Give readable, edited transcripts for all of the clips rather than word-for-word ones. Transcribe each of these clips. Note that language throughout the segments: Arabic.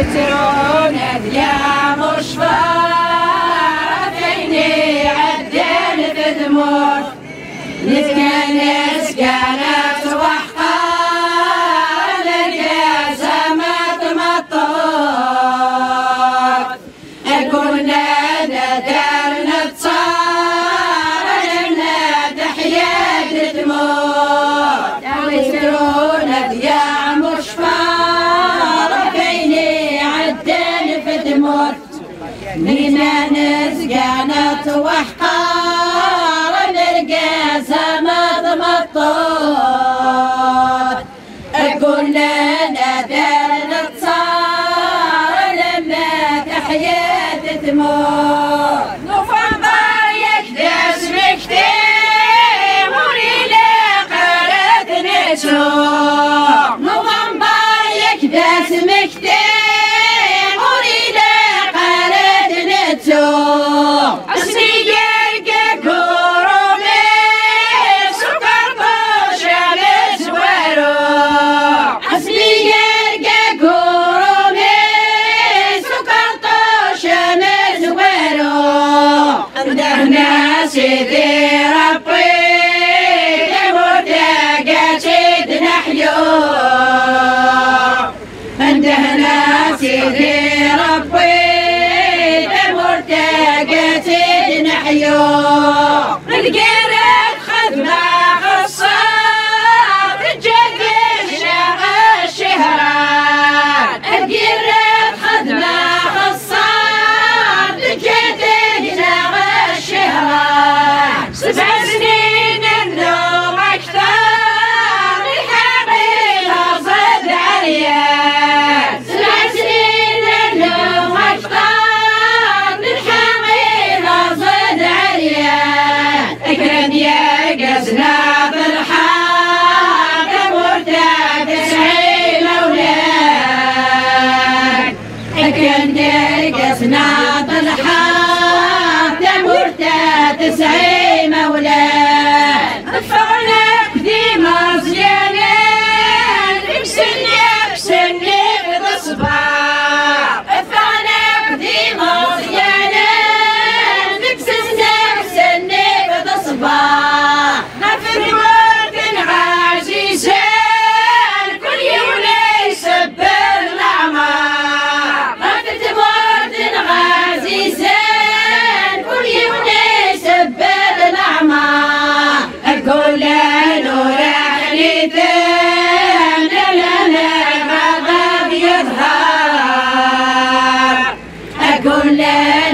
وترونا يا مشفى فيني عدل في ذمور نتكنس كانت وحقار نلقى زمت مطور قلنا ندر نتصار لنا تحيا تموت وترونا يا مشفى فيني عدل في ذمور نينا نسقانت وحقار نلقى زمت مطور قلنا ندر نتصار لما تحيا تموت نوفمبر يكدس مكتيم وريلا قرد نسوم نوفمبر يكدس مكتيم وريلا قرد نسوم أسني يرقى كرومي سكر طوشة مزورو أسني يرقى كرومي سكر طوشة مزورو عندنا سيدي ربي لمرتقى سيدنا حيوم عندنا سيدي ربي لمرتقى سيدنا حيوم القرد خدمة خصات تجدد شهر الشهران القرد خدمة خصات تجدد شهر الشهران 7 سنين النوم أكثر الحقيقة صد عريان 7 سنين النوم أكثر الحقيقة صد عريان أكرم يا قزنا بالحق مرتاح 90 أولاد أكرم يا قزنا بالحق مرتاح 90 أولاد دفعنا قديمة زيانين بسني بتصبح دفعنا قديمة زيانين بسني بتصبح نفذ ورد عزيزين كل يوم يسبر الأعمار نفذ ورد عزيزين كل يوم يسبر الأعمار أقول نور حنيتين لنا غضب يظهر أقول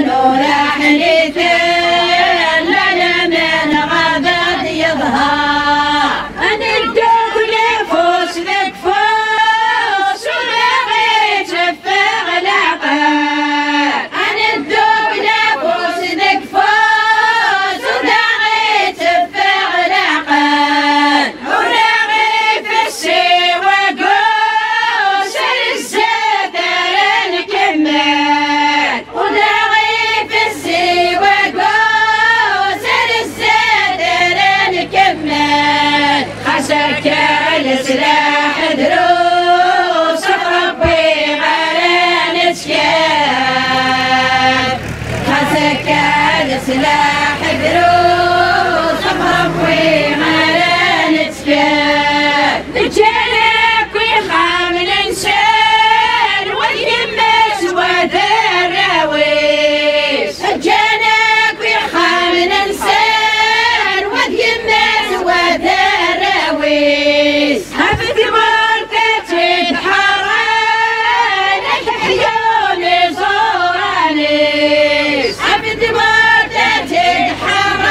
نور حنيتين لنا من غضب يظهر أنا الدوق لفوس لك فوس ولغي تفغ العقل أنا الدوق لفوس لك فوس ولغي تفغ العقل ولغي في السوى قوس الزدر نكمل ولغي في السوى قوس الزدر نكمل خسرك السلاح دروس ربي على نسيان خسرك السلاح دروس ربي على نسيان رجالك ويخام الانسان واليمس والراويس رجالك ويخام الانسان واليمس والراويس هفت مرتة تتحرن الحيون زورانيس هفت مرتة تتحرن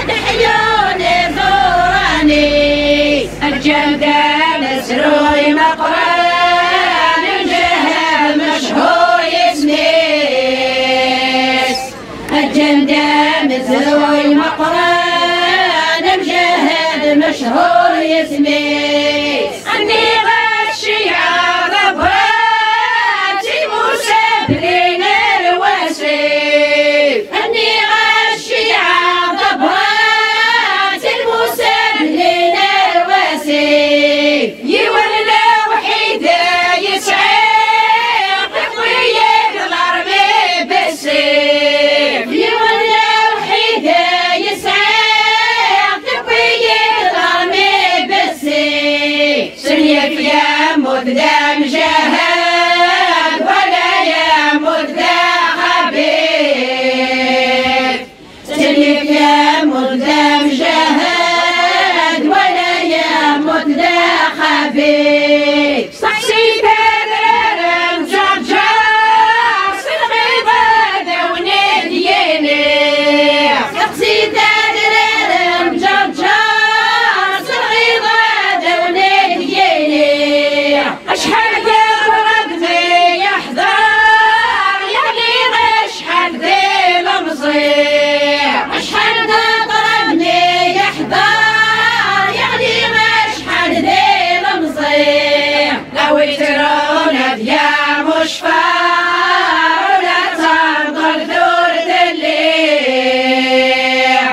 الحيون زورانيس الجلدة مسروي مقران الجهل مشهور يسنيس الجلدة مسروي مقران الجهل مشهور يسنيس أني غشي عرباتي مسبلين الوسيف أني غشي عرباتي المسبلين الوسيف يولى وحيدة يسعى جهاد ولا يموت ذا خبيث سلك يموت ذا مجاهد ولا يموت ذا خبيث صحيت درارم جرجر صلغي دوني ديالي صحيت درارم جرجر صلغي دوني ديالي اشحال ضربني يحضر يعني اشحال ذي المصير اشحال ضربني يحضر يعني اشحال ذي المصير لو يترونا يا مشفار ولا تنظر ثورة الليل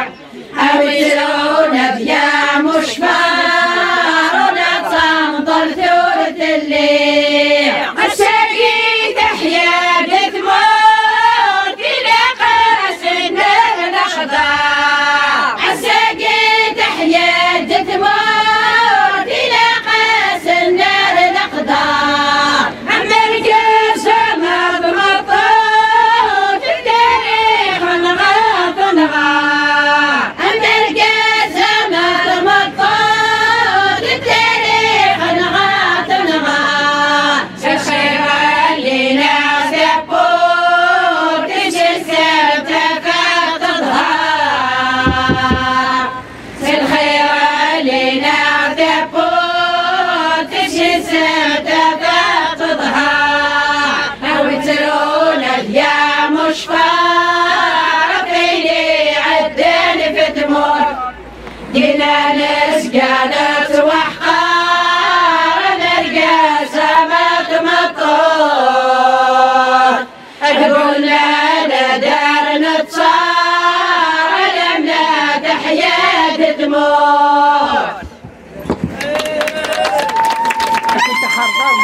او يترونا يا مشفار ولا تنظر ثورة الليل الساقي تحيا بثمود الى قاس النار الاخضر الساقي تحيا بثمود الى قاس النار الاخضر امريكا سماد مطار في التاريخ نغاط نغار امريكا سماد مطار في التاريخ نغاط نغار الخير اللي ناس يبور تجسد تظهر الخير اللي ناس يبور تجسد تظهر او يترونا يا مشفار فيني عدن في تمر دينا ناس كانت وحقار نلقى سمات مطور قلنا لا دار نتصار لمنا تحيا تمر كنت حرام